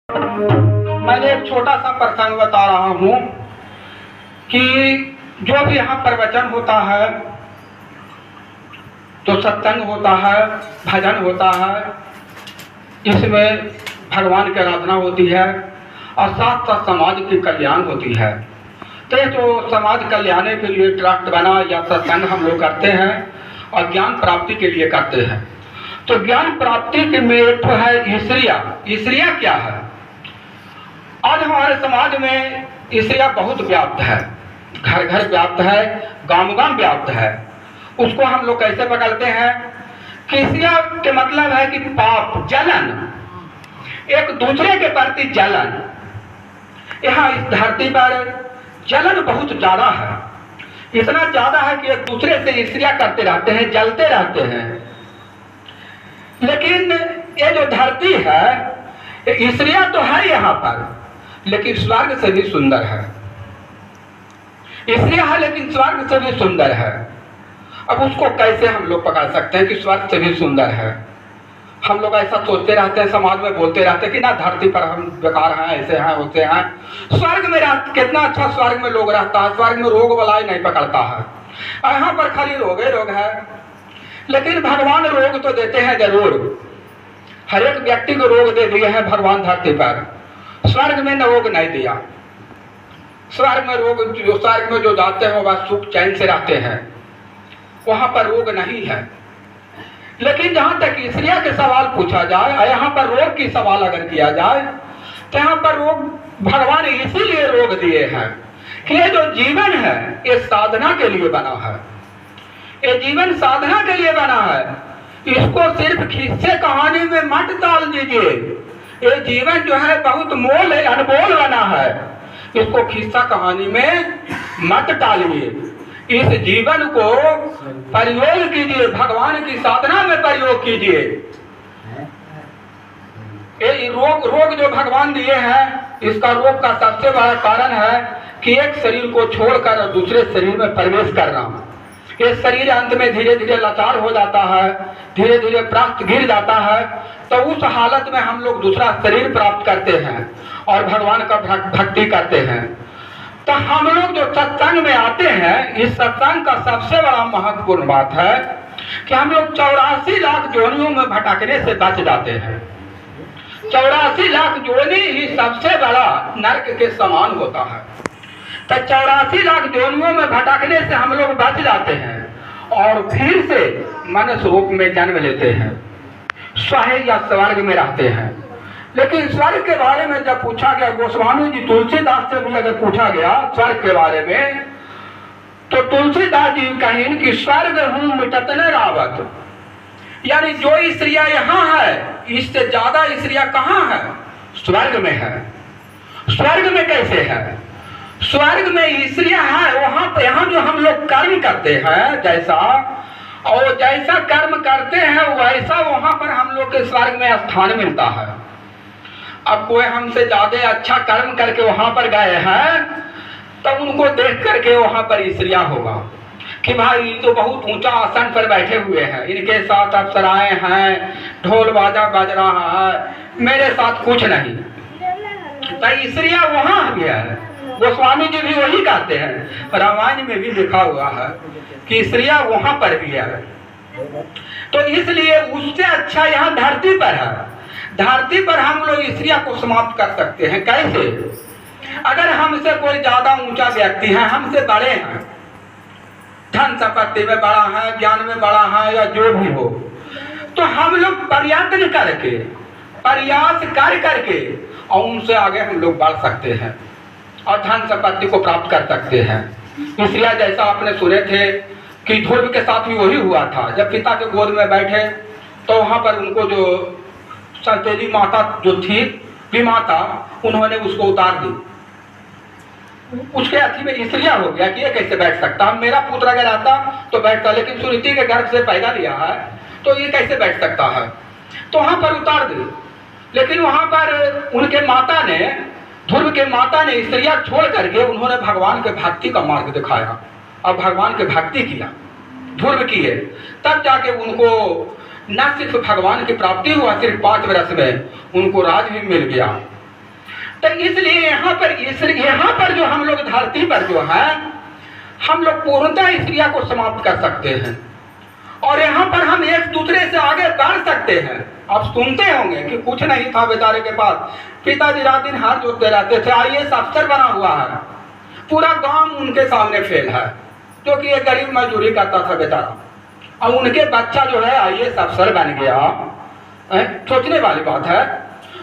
मैंने एक छोटा सा प्रसंग बता रहा हूँ कि जो भी यहाँ प्रवचन होता है, तो सत्संग होता है, भजन होता है, इसमें भगवान की आराधना होती है और साथ साथ समाज की कल्याण होती है। तो ये तो समाज कल्याण के लिए ट्रस्ट बना या सत्संग हम लोग करते हैं और ज्ञान प्राप्ति के लिए करते हैं। तो ज्ञान प्राप्ति के में एक तो है ईश्वरिया। ईश्वरिया क्या है? आज हमारे समाज में ईश्वरिया बहुत व्याप्त है, घर घर व्याप्त है, गांव गांव व्याप्त है। उसको हम लोग कैसे पकड़ते हैं कि ईश्वरिया के मतलब है कि पाप, जलन, एक दूसरे के प्रति जलन। यहाँ इस धरती पर जलन बहुत ज्यादा है, इतना ज्यादा है कि एक दूसरे से ईर्ष्या करते रहते हैं, जलते रहते हैं। लेकिन ये जो धरती है, ईर्ष्या तो है यहाँ पर, लेकिन स्वर्ग से भी सुंदर है। ईर्ष्या है लेकिन स्वर्ग से भी सुंदर है। अब उसको कैसे हम लोग पकड़ सकते हैं कि स्वर्ग से भी सुंदर है? हम लोग ऐसा सोचते रहते हैं, समाज में बोलते रहते हैं कि ना धरती पर हम बेकार हैं, ऐसे हैं, होते हैं। स्वर्ग में कितना अच्छा स्वर्ग में लोग रहता है, स्वर्ग में रोग बलाई नहीं पकड़ता है। यहाँ पर खाली रोग ही रोग है। लेकिन भगवान रोग तो देते हैं जरूर, हर एक व्यक्ति को रोग दे दिए हैं भगवान धरती पर। स्वर्ग में रोग नहीं दिया। स्वर्ग में रोग, स्वर्ग में जो जाते हैं वह सुख चैन से रहते हैं, वहां पर रोग नहीं है। लेकिन जहां तक ईश्वरिया के सवाल पूछा जाए, यहाँ पर रोग की सवाल अगर किया जाए, तो यहाँ पर रोग भगवान इसीलिए रोग दिए हैं कि ये जो जीवन है ये साधना के लिए बना है। ये जीवन साधना के लिए बना है। इसको सिर्फ खिस्से कहानी में मत डाल दीजिए। ये जीवन जो है बहुत मोल है, अनमोल बना है। इसको खिस्सा कहानी में मत डालिए। इस जीवन को प्रयोग कीजिए, भगवान की साधना में प्रयोग कीजिए। ये रोग जो भगवान दिए हैं, इसका रोग का सबसे बड़ा कारण है कि एक शरीर को छोड़कर दूसरे शरीर में प्रवेश करना। ये शरीर अंत में धीरे धीरे लाचार हो जाता है, धीरे धीरे प्राप्त गिर जाता है। तो उस हालत में हम लोग दूसरा शरीर प्राप्त करते हैं और भगवान का भक्ति करते हैं। तो हम लोग जो सत्संग में आते हैं, इस सत्संग का सबसे बड़ा महत्वपूर्ण बात है कि हम लोग 84 लाख जोनियों में भटकने से बच जाते हैं। 84 लाख जोनी ही सबसे बड़ा नरक के समान होता है। तो 84 लाख जोनियों में भटकने से हम लोग बच जाते हैं और फिर से मनुष्य रूप में जन्म लेते हैं, स्वर्ग या स्वर्ग में रहते हैं। लेकिन स्वर्ग के बारे में जब पूछा गया, गोस्वामी जी तुलसीदास से भी अगर पूछा गया स्वर्ग के बारे में, तो तुलसीदास जी कहें कि स्वर्ग हूं मिटत न रावत। यानी जो ईश्वरिया यहाँ है, इससे ज्यादा ईश्वरिया कहाँ है? स्वर्ग में है। स्वर्ग में कैसे है? स्वर्ग में ईश्वरिया है वहां पे। यहाँ जो हम लोग कर्म करते हैं, जैसा और जैसा कर्म करते हैं वैसा वहां पर हम लोग के स्वर्ग में स्थान मिलता है। अब कोई हमसे ज्यादा अच्छा कर्म करके वहां पर गए हैं, तब उनको देख करके वहां पर ईश्वरिया होगा कि भाई ये तो बहुत ऊंचा आसन पर बैठे हुए हैं, इनके साथ अप्सराएं हैं, ढोल बाजा बज रहा है, मेरे साथ कुछ नहीं। तो ईश्वरिया वहां भी है। गोस्वामी जी भी वही कहते हैं, रामायण में भी लिखा हुआ है कि ईश्वरिया वहां पर भी है। तो इसलिए उससे अच्छा यहाँ धरती पर है। धरती पर हम लोग ईश्वरिया को समाप्त कर सकते हैं। कैसे? अगर हमसे कोई ज्यादा ऊंचा व्यक्ति है, हमसे बड़े हैं, धन संपत्ति में बड़ा है, ज्ञान में बड़ा है, या जो भी हो, तो हम लोग प्रयत्न करके, प्रयास कर करके और उनसे आगे हम लोग बढ़ सकते हैं और धन संपत्ति को प्राप्त कर सकते हैं। इसलिए जैसा आपने सुने थे कि ध्रुव के साथ भी वही हुआ था। जब पिता के गोद में बैठे तो वहां पर उनको जो सतेजी माता जो थी, विमाता, उन्होंने उसको उतार दी। उसके अथी में ईर्ष्या हो गया कि ये कैसे बैठ सकता, मेरा पुत्र अगर आता तो बैठता, लेकिन सुनीति के गर्भ से पैदा लिया है तो ये कैसे बैठ सकता है। तो वहां पर उतार दी। लेकिन वहां पर उनके माता ने, ध्रुव के माता ने ईर्ष्या छोड़ करके उन्होंने भगवान के भक्ति का मार्ग दिखाया और भगवान के भक्ति किया, ध्रुव किए। तब जाके उनको न सिर्फ भगवान की प्राप्ति हुआ, सिर्फ 5 वर्ष में उनको राज भी मिल गया। तो इसलिए यहाँ पर जो हम लोग धरती पर जो है हम लोग पूर्णतः इस क्रिया को समाप्त कर सकते हैं और यहाँ पर हम एक दूसरे से आगे बढ़ सकते हैं। आप सुनते होंगे कि कुछ नहीं था बेचारे के पास, पिताजी रात दिन हाथ जोड़ते रहते थे, IAS अफसर बना हुआ है, पूरा गांव उनके सामने फेल है, जो कि एक गरीब मजदूरी करता था बेचारा, अब उनके बच्चा जो है IAS अफसर बन गया। सोचने वाली बात है।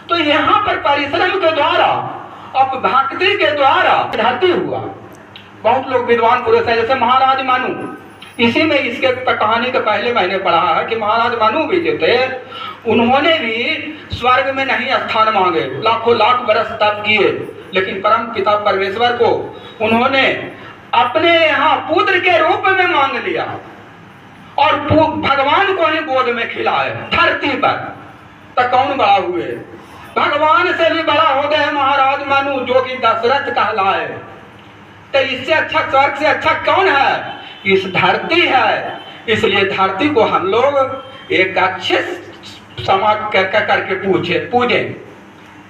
तो यहाँ पर परिश्रम के द्वारा अब भक्ति के द्वारा धरती हुआ। बहुत लोग विद्वान पुरुष हैं, जैसे महाराज मानु, इसी में इसके कहानी के पहले मैंने पढ़ा है कि महाराज मानु भी जो थे उन्होंने भी स्वर्ग में नहीं स्थान मांगे, लाखों लाख बरस तप किए, लेकिन परम पिता परमेश्वर को उन्होंने अपने यहाँ पुत्र के रूप में मांग लिया और भगवान को ही गोद में खिलाए धरती पर। तो कौन बड़ा हुए? भगवान से भी बड़ा हो गए महाराज मानु, जो कि दशरथ कहलाए। तो इससे अच्छा, स्वर्ग से अच्छा कौन है? इस धरती है। इसलिए धरती को हम लोग एक अच्छे समाज करके पूजे,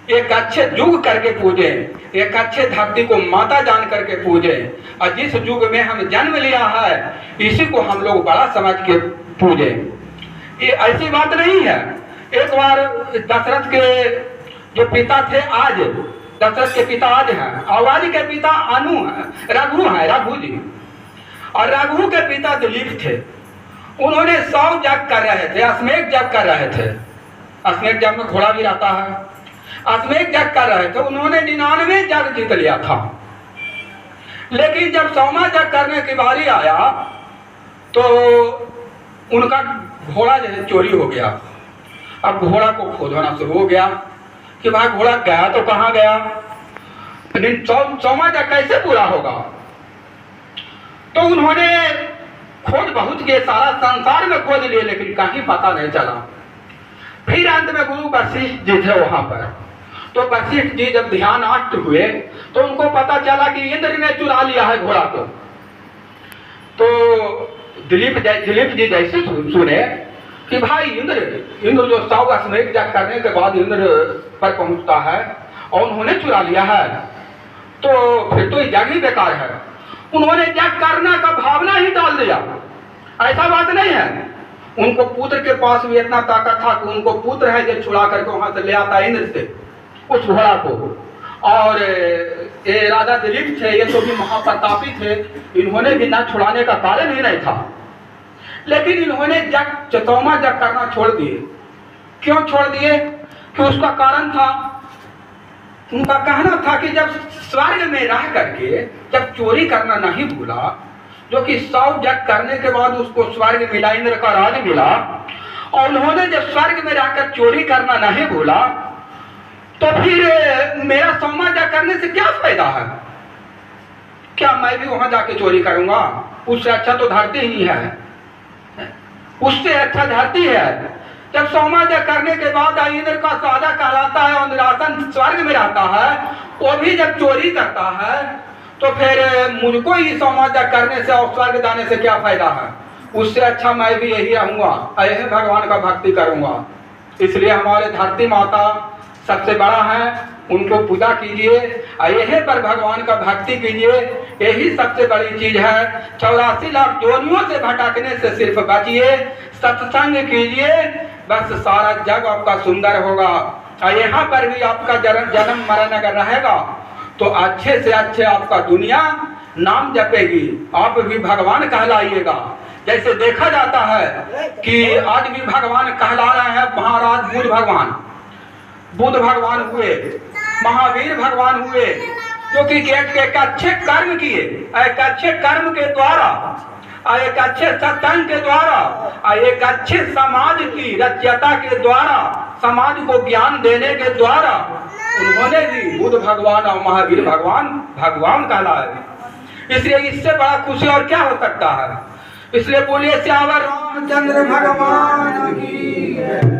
एक अच्छे युग करके पूजे, एक अच्छे धरती को माता जान करके पूजे। और जिस युग में हम जन्म लिया है इसी को हम लोग बड़ा समझ के पूजे। ये ऐसी बात नहीं है। एक बार दशरथ के जो पिता थे, आज दशरथ के पिता आज हैं, और आज के पिता अनु है, रघु है, रघु जी। और रघु के पिता दिलीप थे। उन्होंने 100 यज्ञ कर रहे थे, अश्वमेध यज्ञ कर रहे थे। अश्वमेध यज्ञ में घोड़ा भी रहता है। अश्वमेध यज्ञ कर रहे थे, उन्होंने 99 यज्ञ जीत लिया था। लेकिन जब 100वां यज्ञ करने की बारी आया तो उनका घोड़ा जो है चोरी हो गया। अब घोड़ा को खोजना शुरू हो गया कि भाई घोड़ा गया तो कहाँ गया, लेकिन 100वां यज्ञ कैसे पूरा होगा। तो उन्होंने खोज बहुत किए, सारा संसार में खोज लिए, लेकिन कहीं पता नहीं चला। फिर अंत में गुरु वशिष्ठ जी थे वहां पर। तो वशिष्ठ जी जब ध्यानाष्ट हुए तो उनको पता चला कि इंद्र ने चुरा लिया है घोड़ा को। तो दिलीप जी जैसे सुने कि भाई इंद्र जो 100 अश्वमेध यज्ञ करने के बाद इंद्र पर पहुंचता है और उन्होंने चुरा लिया है, तो फिर तो यज्ञ ही बेकार है। उन्होंने यज्ञ करना का भावना ही डाल दिया। ऐसा बात नहीं है। उनको पुत्र के पास भी इतना ताकत था कि उनको पुत्र है जो छुड़ा करके वहां से ले आता इंद्र से उस घोड़ा को। और ये राजा दिलीप थे, ये तो भी महाप्रतापी थे, इन्होंने भी ना छुड़ाने का कारण ही नहीं था। लेकिन इन्होंने यज्ञ 100वां यज्ञ करना छोड़ दिए। क्यों छोड़ दिए? कि उसका कारण था, उनका कहना था कि जब स्वर्ग में रह करके जब चोरी करना नहीं भूला, जो कि 100 यज्ञ करने के बाद उसको स्वर्ग मिला, इंद्र का राज मिला, और उन्होंने जब स्वर्ग में रहकर चोरी करना नहीं भूला, तो फिर मेरा 100वां यज्ञ करने से क्या फायदा है? क्या मैं भी वहां जाके चोरी करूंगा? उससे अच्छा तो धरती ही है, उससे अच्छा धरती है। जब 100वां यज्ञ करने के बाद इंद्र का साजा कहलाता है और निरासन स्वर्ग में रहता है, वो भी जब चोरी करता है, तो फिर मुझको ही 100वां यज्ञ करने से और स्वर्ग जाने से क्या फायदा है? उससे अच्छा मैं भी यही रहूंगा, यही भगवान का भक्ति करूंगा। इसलिए हमारे धरती माता सबसे बड़ा है, उनको पूजा कीजिए, यही पर भगवान का भक्ति कीजिए, यही सबसे बड़ी चीज है। 84 लाख जोनियों से भटकने से सिर्फ बचिए, सत्संग कीजिए, बस सारा जग आपका सुंदर होगा। और यहाँ पर भी आपका जन्म मरण अगर रहेगा तो अच्छे से अच्छे आपका दुनिया नाम जपेगी, आप भी भगवान कहलाइएगा। जैसे देखा जाता है कि आज भी भगवान कहला रहे हैं, महाराज बुद्ध भगवान हुए, महावीर भगवान हुए, जो कि एक अच्छे कर्म किए, एक अच्छे कर्म के द्वारा, एक अच्छे सत्संग के द्वारा, एक अच्छे समाज की रचयता के द्वारा, समाज को ज्ञान देने के द्वारा उन्होंने भी बुद्ध भगवान और महावीर भगवान कहलाए। इसलिए इससे बड़ा खुशी और क्या हो सकता है? इसलिए बोलिए श्यावर रामचंद्र भगवान की।